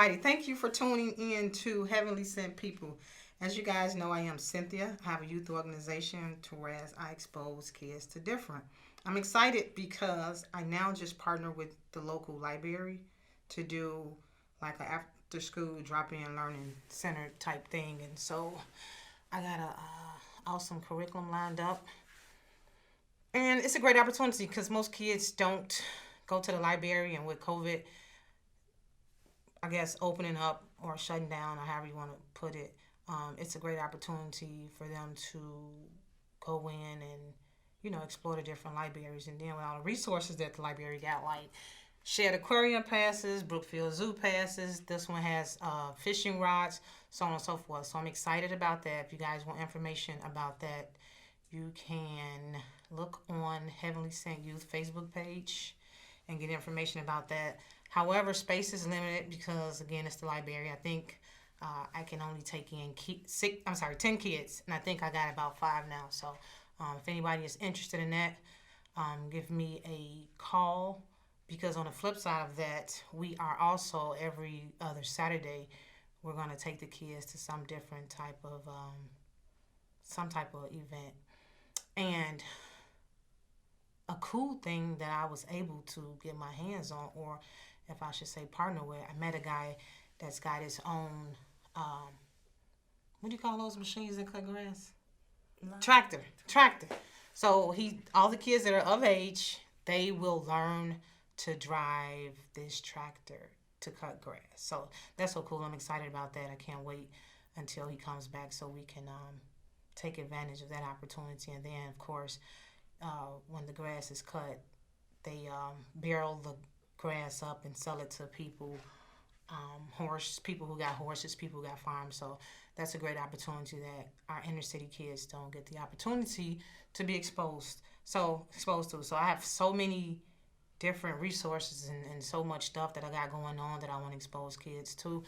Alrighty, thank you for tuning in to Heavenly Sent People. As you guys know, I am Cynthia. I have a youth organization to whereas I expose kids to different. I'm excited because I now just partner with the local library to do like a after school drop in learning center type thing, and so I got a awesome curriculum lined up, and it's a great opportunity because most kids don't go to the library, and with COVID, I guess opening up or shutting down or however you want to put it, it's a great opportunity for them to go in and explore the different libraries, and then with all the resources that the library got, like shared aquarium passes, Brookfield Zoo passes. This one has fishing rods, so on and so forth. So I'm excited about that. If you guys want information about that, you can look on Heavenly Sent Youth Facebook page and get information about that. However, space is limited because again, it's the library. I think I can only take in 10 kids, and I think I got about 5 now. So if anybody is interested in that, give me a call. Because on the flip side of that, we are also every other Saturday, we're going to take the kids to some different type of event. And a cool thing that I was able to get my hands on, or if I should say partner with, I met a guy that's got his own, what do you call those machines that cut grass? Tractor. So all the kids that are of age, they will learn to drive this tractor to cut grass. So that's so cool. I'm excited about that. I can't wait until he comes back so we can take advantage of that opportunity. And then, of course, when the grass is cut, they barrel the grass up and sell it to people, people who got horses, people who got farms. So that's a great opportunity that our inner city kids don't get the opportunity to be exposed to. So I have so many different resources and so much stuff that I got going on that I want to expose kids to.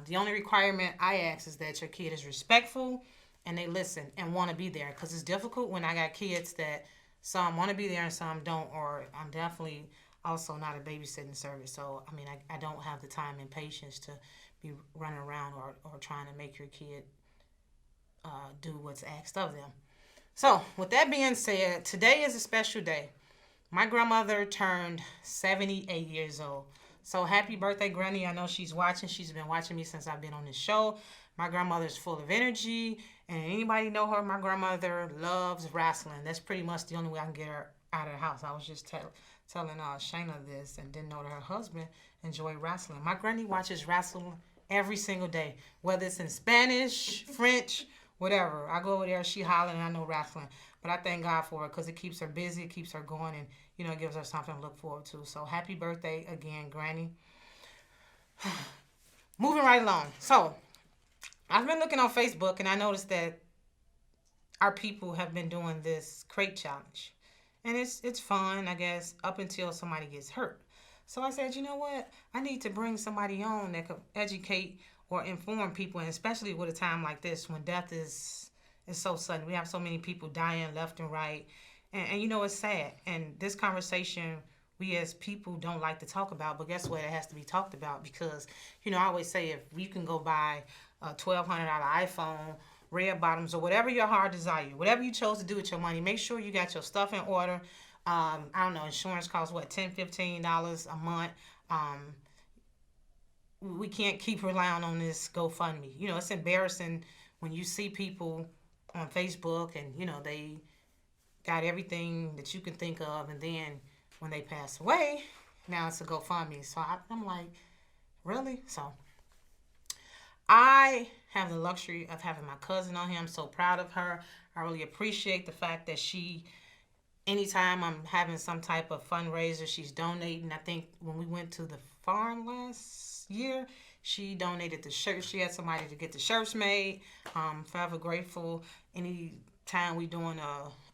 The only requirement I ask is that your kid is respectful and they listen and want to be there, because it's difficult when I got kids that some want to be there and some don't, or I'm definitely also not a babysitting service. So, I mean, I don't have the time and patience to be running around or trying to make your kid do what's asked of them. So, with that being said, today is a special day. My grandmother turned 78 years old. So happy birthday, Granny. I know she's watching. She's been watching me since I've been on this show. My grandmother's full of energy. And anybody know her, my grandmother loves wrestling. That's pretty much the only way I can get her out of the house. I was just telling Shana this and didn't know that her husband enjoyed wrestling. My granny watches wrestling every single day, whether it's in Spanish, French, whatever. I go over there, she hollering, and I know wrestling. But I thank God for it because it keeps her busy, it keeps her going, and it gives her something to look forward to. So happy birthday again, Granny. Moving right along. So I've been looking on Facebook, and I noticed that our people have been doing this crate challenge. And it's fun, I guess, up until somebody gets hurt. So I said, you know what? I need to bring somebody on that could educate or inform people, and especially with a time like this when death is so sudden. We have so many people dying left and right. And it's sad. And this conversation we as people don't like to talk about, but guess what? It has to be talked about because, I always say if you can go buy a $1,200 iPhone, red bottoms, or whatever your heart desire, whatever you chose to do with your money, make sure you got your stuff in order. I don't know, insurance costs what, $10, $15 a month. We can't keep relying on this GoFundMe. It's embarrassing when you see people on Facebook and, they got everything that you can think of, and then when they pass away, now it's a GoFundMe. So I'm like, really? So I have the luxury of having my cousin on here. I'm so proud of her. I really appreciate the fact that anytime I'm having some type of fundraiser, she's donating. I think when we went to the farm last year, she donated the shirts. She had somebody to get the shirts made. Forever grateful. Anytime we doing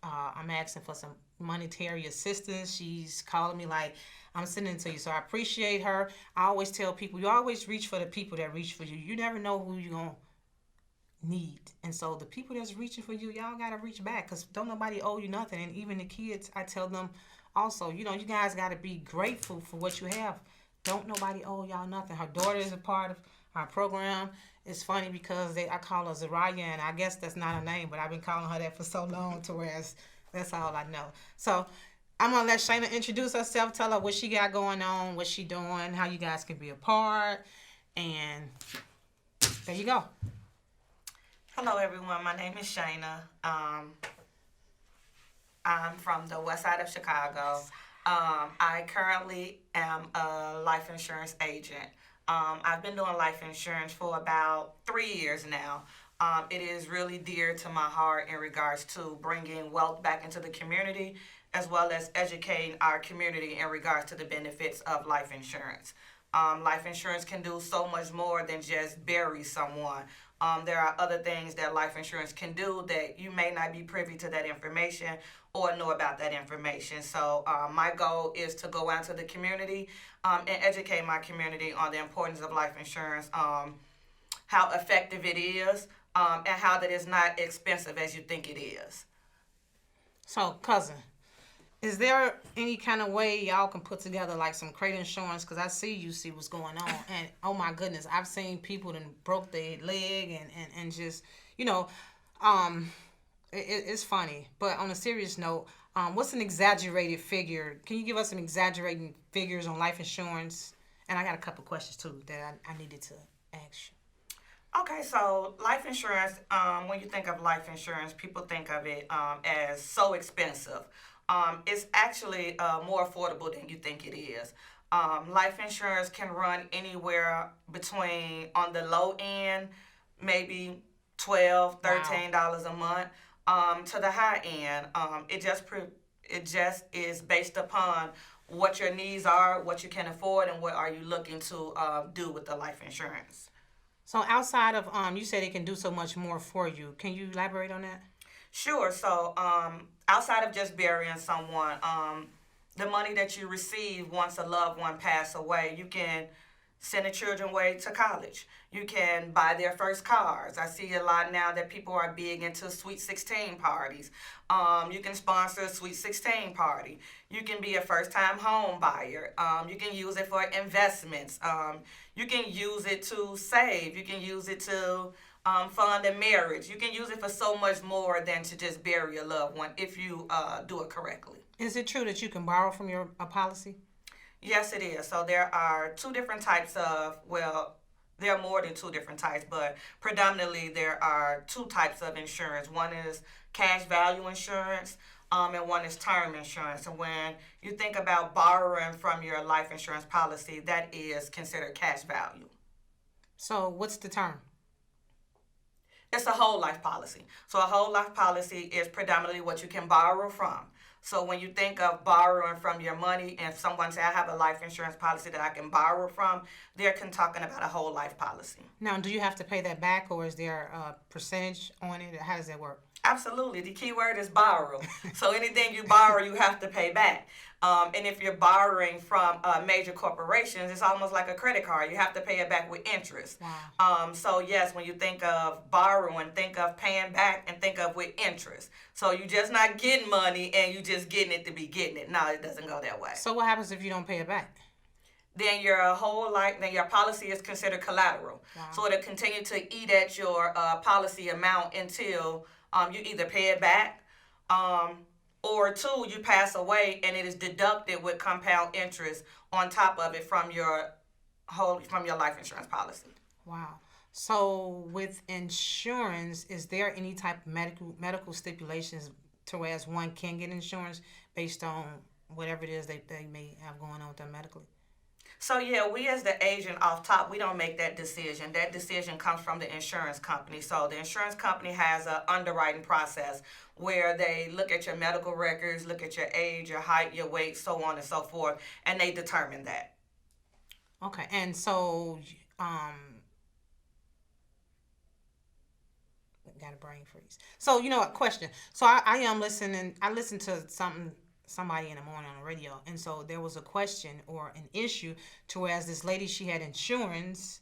I'm asking for some monetary assistance, she's calling me like, I'm sending it to you. So I appreciate her. I always tell people, you always reach for the people that reach for you. You never know who you're going to need. And so the people that's reaching for you, y'all got to reach back because don't nobody owe you nothing. And even the kids, I tell them also, you guys got to be grateful for what you have. Don't nobody owe y'all nothing. Her daughter is a part of our program. It's funny because I call her Zaraya, and I guess that's not her name, but I've been calling her that for so long to whereas that's all I know. So I'm gonna let Shana introduce herself, tell her what she got going on, what she doing, how you guys can be a part, and there you go. Hello, everyone. My name is Shana. I'm from the west side of Chicago. I currently am a life insurance agent. I've been doing life insurance for about 3 years now. It is really dear to my heart in regards to bringing wealth back into the community as well as educating our community in regards to the benefits of life insurance. Life insurance can do so much more than just bury someone. There are other things that life insurance can do that you may not be privy to that information or know about that information. So my goal is to go out to the community and educate my community on the importance of life insurance, how effective it is, and how that it's not expensive as you think it is. So, cousin, is there any kind of way y'all can put together like some crate insurance? Because I see what's going on, and oh my goodness, I've seen people that broke their leg and just you know, um, it's funny. But on a serious note, what's an exaggerated figure? Can you give us some exaggerating figures on life insurance? And I got a couple questions too that I needed to ask you. Okay, so life insurance, when you think of life insurance, people think of it as so expensive. It's actually more affordable than you think it is. Life insurance can run anywhere between, on the low end, maybe 12, Wow. $13 a month, to the high end. It just is based upon what your needs are, what you can afford, and what are you looking to do with the life insurance. So outside of you said it can do so much more for you. Can you elaborate on that? Sure. So, outside of just burying someone, the money that you receive once a loved one pass away, you can send the children away to college. You can buy their first cars. I see a lot now that people are big into Sweet 16 parties. You can sponsor a Sweet 16 party. You can be a first time home buyer. You can use it for investments. You can use it to save. You can use it to fund a marriage. You can use it for so much more than to just bury a loved one if you do it correctly. Is it true that you can borrow from your a policy? Yes, it is. So there are two different types of, well, there are more than two different types, but predominantly there are two types of insurance. One is cash value insurance, and one is term insurance. And when you think about borrowing from your life insurance policy, that is considered cash value. So what's the term? It's a whole life policy. So a whole life policy is predominantly what you can borrow from. So when you think of borrowing from your money, and if someone say I have a life insurance policy that I can borrow from, they're talking about a whole life policy. Now, do you have to pay that back, or is there a percentage on it? How does that work? Absolutely. The key word is borrow. So anything you borrow, you have to pay back. And if you're borrowing from major corporations, it's almost like a credit card. You have to pay it back with interest. Wow. So yes, when you think of borrowing, think of paying back and think of with interest. So you're just not getting money and you just getting it to be getting it. No, it doesn't go that way. So what happens if you don't pay it back? Then then your policy is considered collateral. Wow. So it'll continue to eat at your policy amount until you either pay it back, or two, you pass away and it is deducted with compound interest on top of it from your life insurance policy. Wow. So with insurance, is there any type of medical stipulations to whereas one can get insurance based on whatever it is they may have going on with them medically? So yeah, we as the agent off top, we don't make that decision. That decision comes from the insurance company. So the insurance company has an underwriting process where they look at your medical records, look at your age, your height, your weight, so on and so forth, and they determine that. Okay. And so got a brain freeze. So a question. So I am listening. I listened to somebody in the morning on the radio, and so there was a question or an issue to whereas this lady, she had insurance,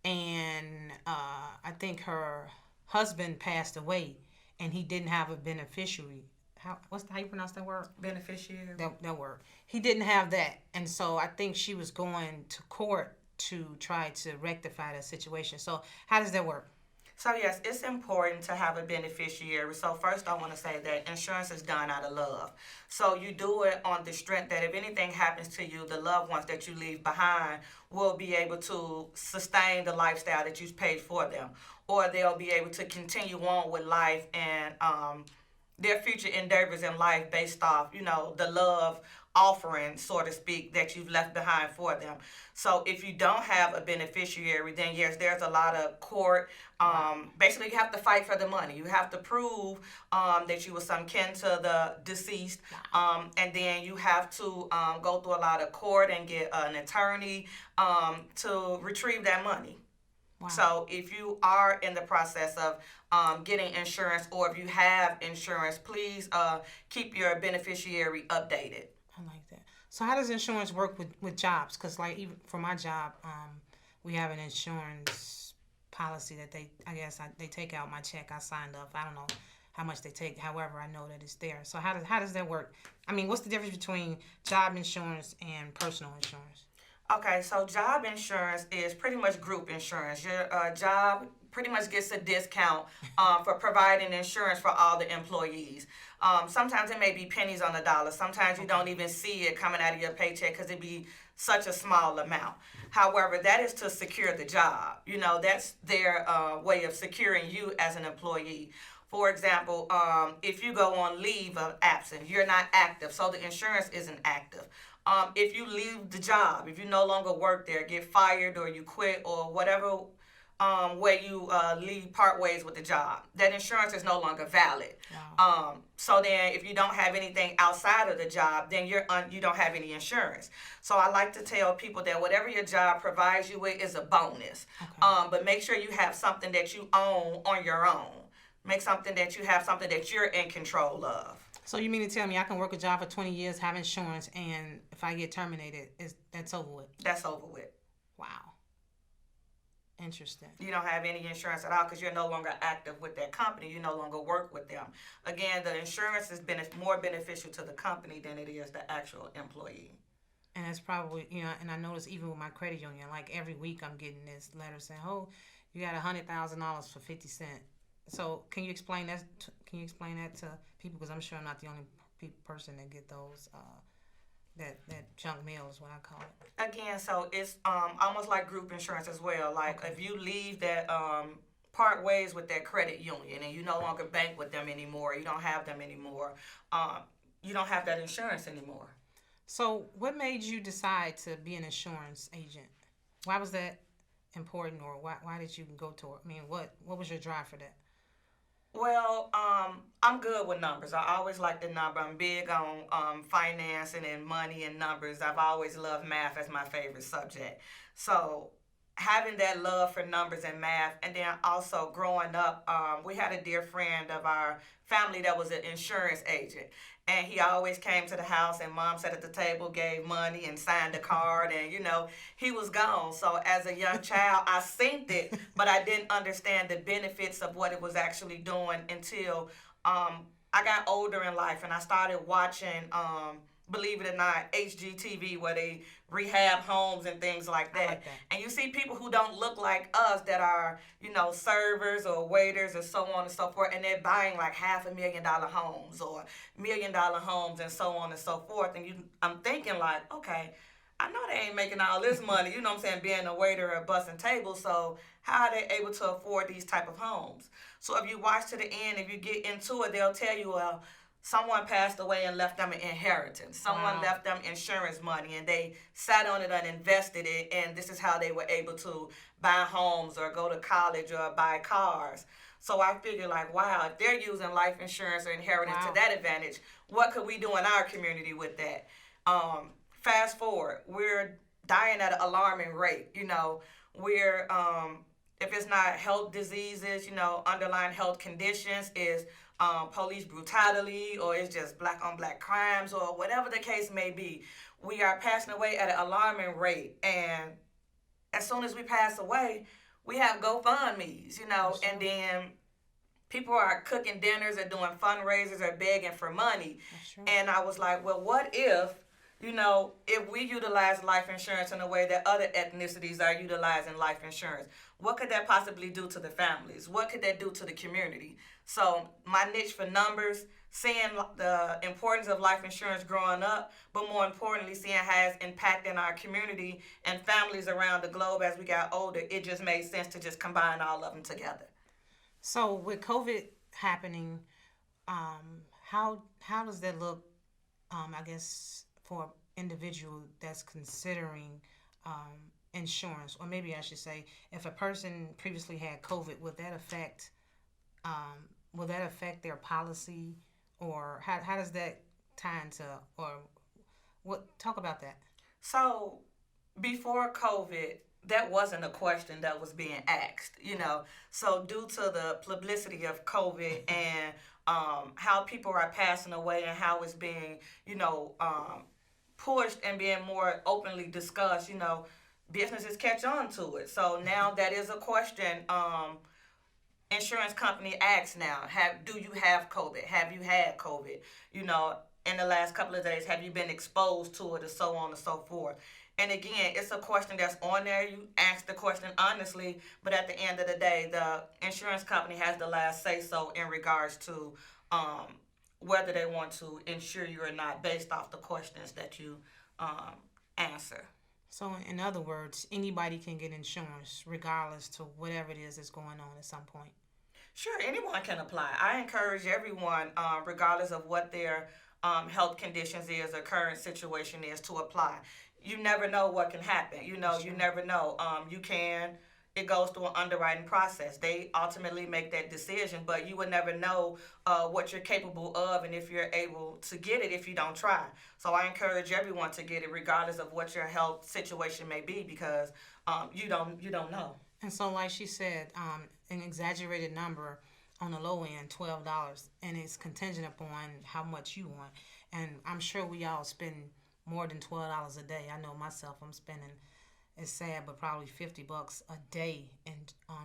and I think her husband passed away, and he didn't have a beneficiary. how you pronounce that word? Beneficiary. That word. He didn't have that, and so I think she was going to court to try to rectify the situation. So how does that work? So yes, it's important to have a beneficiary. So first I want to say that insurance is done out of love. So you do it on the strength that if anything happens to you, the loved ones that you leave behind will be able to sustain the lifestyle that you've paid for them. Or they'll be able to continue on with life and their future endeavors in life based off, the love offering, so to speak, that you've left behind for them. So if you don't have a beneficiary, then yes, there's a lot of court. Basically, you have to fight for the money. You have to prove that you were some kin to the deceased, and then you have to go through a lot of court and get an attorney to retrieve that money. Wow. So if you are in the process of getting insurance, or if you have insurance, please keep your beneficiary updated. I like that. So how does insurance work with jobs? Because like even for my job, we have an insurance policy that they take out my check. I signed up. I don't know how much they take. However, I know that it's there. So how does that work? I mean, what's the difference between job insurance and personal insurance? Okay, so job insurance is pretty much group insurance. Your job pretty much gets a discount for providing insurance for all the employees. Sometimes it may be pennies on the dollar. Sometimes you don't even see it coming out of your paycheck because it be such a small amount. However, that is to secure the job. That's their way of securing you as an employee. For example, if you go on leave of absence, you're not active, so the insurance isn't active. If you leave the job, if you no longer work there, get fired or you quit or whatever way you part ways with the job, that insurance is no longer valid. Wow. So then if you don't have anything outside of the job, then you don't have any insurance. So I like to tell people that whatever your job provides you with is a bonus. Okay. But make sure you have something that you own on your own. Make something that you have something that you're in control of. So you mean to tell me I can work a job for 20 years, have insurance, and if I get terminated, that's over with? That's over with. Wow. Interesting. You don't have any insurance at all because you're no longer active with that company. You no longer work with them. Again, the insurance is more beneficial to the company than it is the actual employee. And that's probably, and I notice even with my credit union, like every week I'm getting this letter saying, oh, you got $100,000 for 50 cents. So can you explain that? Can you explain that to people? Because I'm sure I'm not the only person that get those that junk mail is what I call it. Again, so it's almost like group insurance as well. Like okay. If you leave that part ways with that credit union and you no longer bank with them anymore, you don't have them anymore. You don't have that insurance anymore. So what made you decide to be an insurance agent? Why was that important, or why did you go to it? I mean, what was your drive for that? Well, I'm good with numbers. I always like the number. I'm big on financing and money and numbers. I've always loved math as my favorite subject. So having that love for numbers and math, and then also growing up, we had a dear friend of our family that was an insurance agent. And he always came to the house and mom sat at the table, gave money and signed a card, and he was gone. So as a young child, I synced it, but I didn't understand the benefits of what it was actually doing until I got older in life and I started watching, believe it or not, HGTV, where they rehab homes and things like that. And you see people who don't look like us that are, servers or waiters or so on and so forth, and they're buying like $500,000 homes or $1 million homes and so on and so forth. And I'm thinking like, okay, I know they ain't making all this money, you know what I'm saying, being a waiter or bussing tables, so how are they able to afford these type of homes? So if you watch to the end, if you get into it, they'll tell you, well, someone passed away and left them an inheritance. Someone left them insurance money and they sat on it and invested it, and this is how they were able to buy homes or go to college or buy cars. So I figured like, wow, if they're using life insurance or inheritance to that advantage, what could we do in our community with that? Fast forward, we're dying at an alarming rate. We're, if it's not health diseases, underlying health conditions is police brutality, or it's just black on black crimes, or whatever the case may be. We are passing away at an alarming rate, and as soon as we pass away, we have GoFundMe's, and then People are cooking dinners or doing fundraisers or begging for money. That's true. And I was like, well, what if, if we utilize life insurance in a way that other ethnicities are utilizing life insurance? What could that possibly do to the families? What could that do to the community? So my niche for numbers, seeing the importance of life insurance growing up, but more importantly, seeing how it's impacting our community and families around the globe as we got older, it just made sense to just combine all of them together. So with COVID happening, how does that look? I guess for an individual that's considering insurance, or maybe I should say, if a person previously had COVID, will that affect their policy, or how does that tie into, or what? Talk about that. So before COVID, that wasn't a question that was being asked. So due to the publicity of COVID and how people are passing away and how it's being, pushed and being more openly discussed, businesses catch on to it. So now that is a question. Insurance company asks now, do you have COVID? Have you had COVID? You know, in the last couple of days, have you been exposed to it, or so on and so forth? And again, it's a question that's on there. You ask the question honestly, but at the end of the day, the insurance company has the last say so in regards to whether they want to insure you or not, based off the questions that you um, answer. So, in other words, anybody can get insurance regardless to whatever it is that's going on at some point. Sure, anyone can apply. I encourage everyone, regardless of what their health conditions is or current situation is, to apply. You never know what can happen. You Sure. never know. It goes through an underwriting process. They ultimately make that decision, but you would never know what you're capable of and if you're able to get it if you don't try. So I encourage everyone to get it, regardless of what your health situation may be, because you don't know. And so, like she said, an exaggerated number on the low end, $12, and it's contingent upon how much you want. And I'm sure we all spend more than $12 a day. I know myself, I'm spending, it's sad, but probably $50 a day in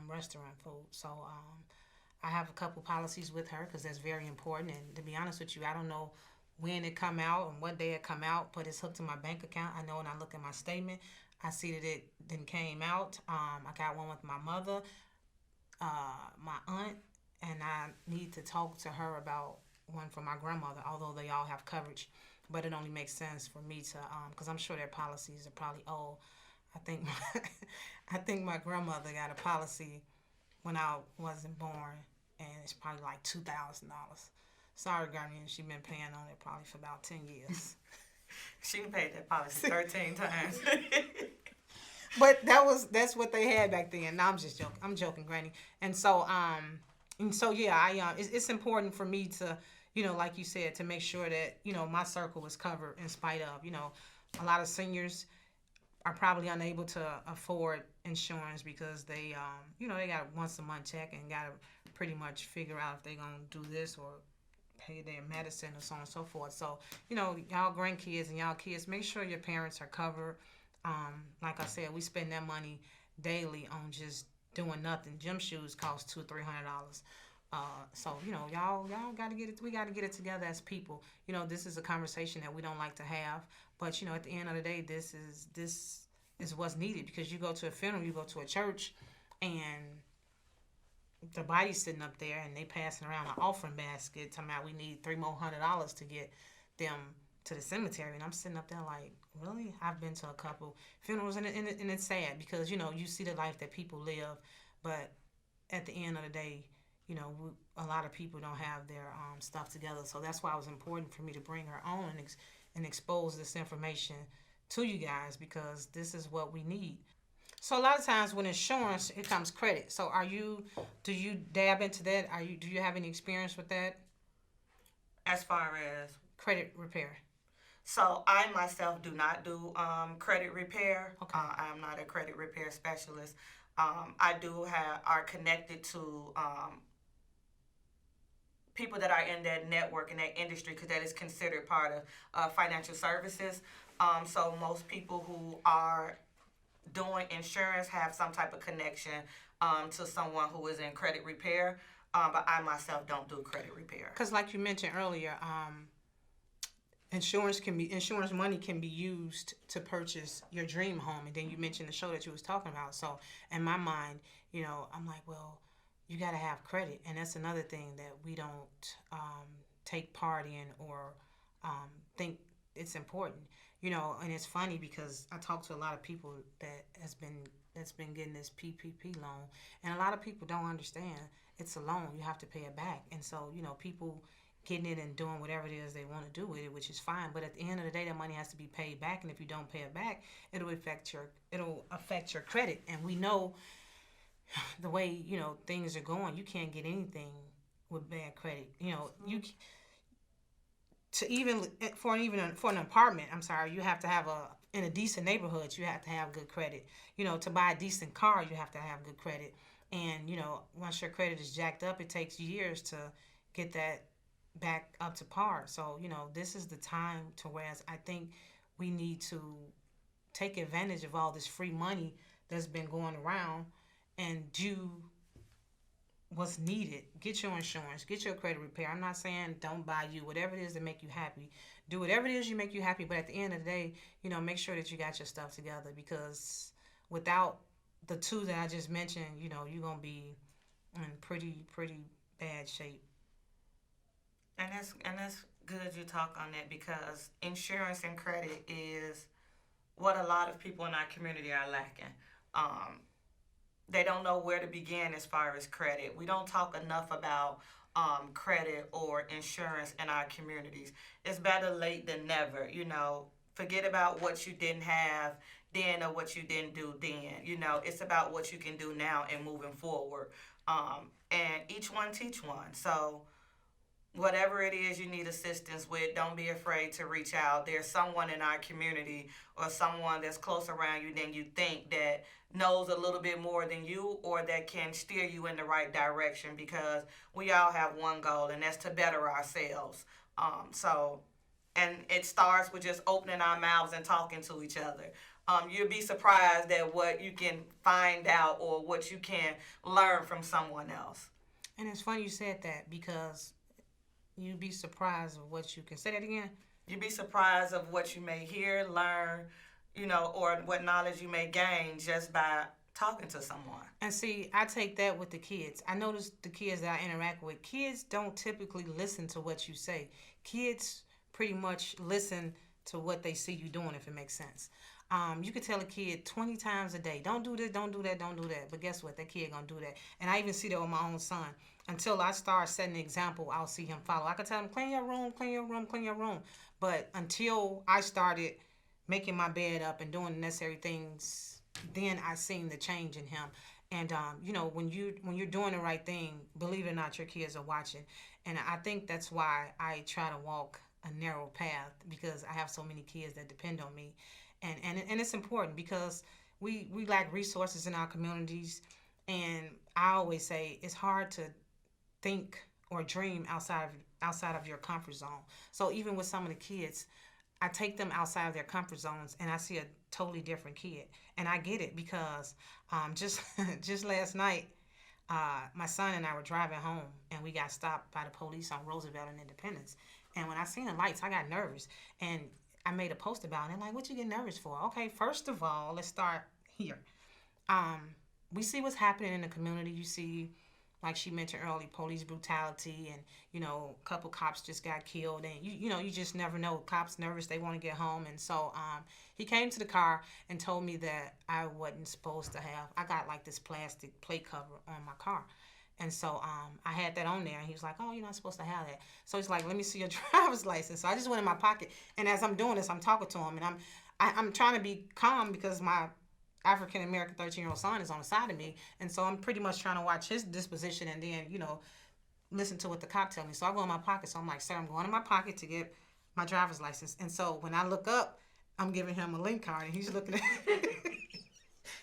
restaurant food. So I have a couple policies with her because that's very important. And to be honest with you, I don't know when it come out and what day it come out, but it's hooked to my bank account. I know when I look at my statement, I see that it then came out. I got one with my mother, my aunt, and I need to talk to her about one for my grandmother, although they all have coverage. But it only makes sense for me to, because I'm sure their policies are probably old. I think my, I think my grandmother got a policy when I wasn't born, and it's probably like $2,000. Sorry, Guardian, she been paying on it probably for about 10 years. She paid that policy 13 times. But that's what they had back then. No, I'm just joking. I'm joking, Granny. And so yeah, it's important for me to, like you said, to make sure that my circle is covered in spite of a lot of seniors are probably unable to afford insurance because they got a once a month check and got to pretty much figure out if they're gonna do this or pay their medicine or so on and so forth. So y'all grandkids and y'all kids, make sure your parents are covered. Like I said, we spend that money daily on just doing nothing. Gym shoes cost $200-$300. So y'all got to get it. We got to get it together as people. This is a conversation that we don't like to have, but at the end of the day, this is what's needed, because you go to a funeral, you go to a church, and the body's sitting up there, and they passing around an offering basket, talking about we need $300 to get them to the cemetery, and I'm sitting up there like, really? I've been to a couple funerals, and it's sad because you see the life that people live, but at the end of the day, a lot of people don't have their stuff together. So that's why it was important for me to bring her on and expose this information to you guys, because this is what we need. So a lot of times with insurance, it comes credit. So do you dab into that? Do you have any experience with that? As far as Credit repair. so, I myself do not do credit repair. Okay. I am not a credit repair specialist. I do are connected to people that are in that network, in that industry, because that is considered part of financial services. So most people who are doing insurance have some type of connection to someone who is in credit repair. but I myself don't do credit repair. Because like you mentioned earlier, insurance money can be used to purchase your dream home, and then you mentioned the show that you was talking about. So in my mind, I'm like, well, you got to have credit, and that's another thing that we don't take part in or think it's important. And it's funny because I talk to a lot of people that's been getting this PPP loan, and a lot of people don't understand it's a loan. You have to pay it back, and so people getting it and doing whatever it is they want to do with it, which is fine. But at the end of the day, that money has to be paid back, and if you don't pay it back, it'll affect your credit. And we know the way things are going, you can't get anything with bad credit. You to even for an apartment. I'm sorry, you have to have in a decent neighborhood. You have to have good credit. To buy a decent car, you have to have good credit. And once your credit is jacked up, it takes years to get that back up to par. So this is the time to whereas I think we need to take advantage of all this free money that's been going around and do what's needed. Get your insurance, get your credit repair. I'm not saying don't buy you whatever it is that make you happy. Do whatever it is you make you happy, but at the end of the day, make sure that you got your stuff together, because without the two that I just mentioned, you're gonna be in pretty bad shape. And that's good you talk on that, because insurance and credit is what a lot of people in our community are lacking. Um, they don't know where to begin as far as credit. We don't talk enough about credit or insurance in our communities. It's better late than never. Forget about what you didn't have then or what you didn't do then. It's about what you can do now and moving forward. And each one teach one. So whatever it is you need assistance with, don't be afraid to reach out. There's someone in our community or someone that's close around you than you think that knows a little bit more than you, or that can steer you in the right direction, because we all have one goal, and that's to better ourselves. So, and it starts with just opening our mouths and talking to each other. You'll be surprised at what you can find out or what you can learn from someone else. And it's funny you said that, because you'd be surprised of what you can say that again. You'd be surprised of what you may hear, learn, or what knowledge you may gain just by talking to someone. And see, I take that with the kids. I notice the kids that I interact with, kids don't typically listen to what you say. Kids pretty much listen to what they see you doing, if it makes sense. You could tell a kid 20 times a day, don't do this, don't do that, don't do that. But guess what? That kid gonna do that. And I even see that with my own son. Until I start setting an example, I'll see him follow. I could tell him, clean your room, clean your room, clean your room. But until I started making my bed up and doing the necessary things, then I seen the change in him. And when you're doing the right thing, believe it or not, your kids are watching. And I think that's why I try to walk a narrow path, because I have so many kids that depend on me. And it's important, because we lack resources in our communities. And I always say it's hard to think or dream outside of your comfort zone. So even with some of the kids, I take them outside of their comfort zones, and I see a totally different kid. And I get it, because just just last night, my son and I were driving home, and we got stopped by the police on Roosevelt and Independence. And when I seen the lights, I got nervous, and I made a post about it. And like, what you get nervous for? Okay, first of all, let's start here. Um, we see what's happening in the community. You see, like she mentioned earlier, police brutality, and a couple cops just got killed, and you just never know. Cops nervous, they want to get home, and so he came to the car and told me that I wasn't supposed to have. I got like this plastic plate cover on my car. And so I had that on there, and he was like, "Oh, you're not supposed to have that." So he's like, "Let me see your driver's license." So I just went in my pocket, and as I'm doing this, I'm talking to him, and I'm trying to be calm, because my African American 13-year-old son is on the side of me, and so I'm pretty much trying to watch his disposition, and then listen to what the cop tell me. So I go in my pocket. So I'm like, "Sir, I'm going in my pocket to get my driver's license." And so when I look up, I'm giving him a link card, and he's looking at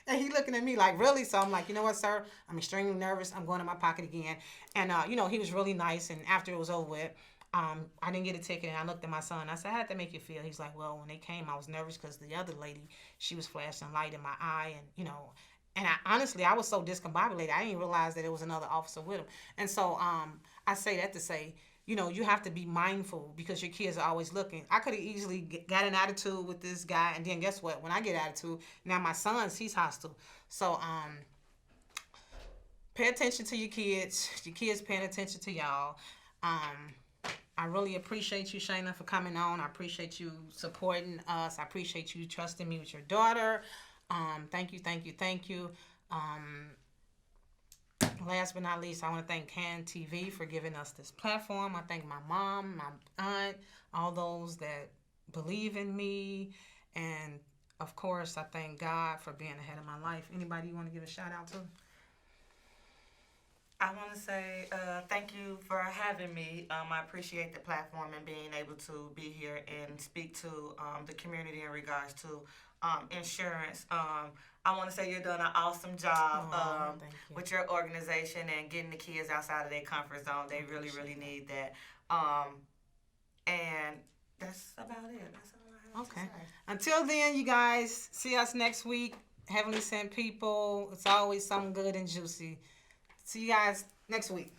and he looking at me like, "Really?" So I'm like, "You know what, sir? I'm extremely nervous. I'm going in my pocket again." And he was really nice. And after it was over with, I didn't get a ticket, and I looked at my son. I said, "How did that make you feel?" He's like, "Well, when they came, I was nervous because the other lady, she was flashing light in my eye, and And I was so discombobulated, I didn't realize that it was another officer with him. And so I say that to say, you have to be mindful because your kids are always looking. I could have easily got an attitude with this guy, and then guess what? When I get attitude, now my son's he's hostile. So pay attention to your kids paying attention to y'all. I really appreciate you, Shana, for coming on. I appreciate you supporting us. I appreciate you trusting me with your daughter. Thank you, thank you, thank you. Um, Last but not least, I want to thank Can TV for giving us this platform. I thank my mom, my aunt, all those that believe in me. And of course, I thank God for being ahead of my life. Anybody you want to give a shout out to? I want to say thank you for having me. I appreciate the platform and being able to be here and speak to the community in regards to insurance. I want to say you're doing an awesome job Oh, thank you. with your organization and getting the kids outside of their comfort zone. They really, really need that. And that's about it. That's all I have Okay. to say. Until then, you guys, see us next week. Heavenly sent people. It's always something good and juicy. See you guys next week.